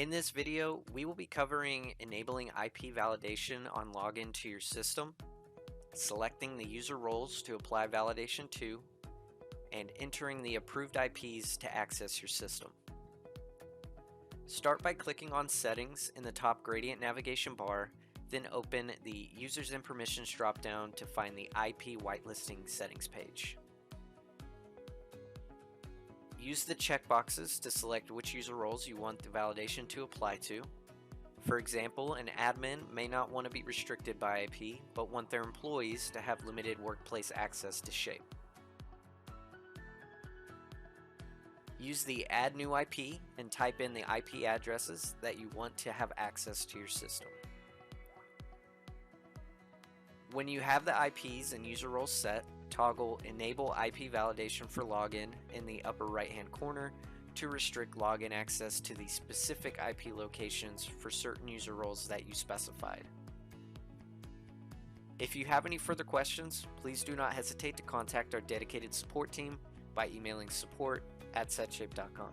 In this video, we will be covering enabling IP validation on login to your system, selecting the user roles to apply validation to, and entering the approved IPs to access your system. Start by clicking on Settings in the top gradient navigation bar, then open the Users and Permissions dropdown to find the IP Whitelisting settings page. Use the checkboxes to select which user roles you want the validation to apply to. For example, an admin may not want to be restricted by IP, but want their employees to have limited workplace access to Shape. Use the Add New IP and type in the IP addresses that you want to have access to your system. When you have the IPs and user roles set, toggle Enable IP Validation for Login in the upper right-hand corner to restrict login access to the specific IP locations for certain user roles that you specified. If you have any further questions, please do not hesitate to contact our dedicated support team by emailing support@setshape.com.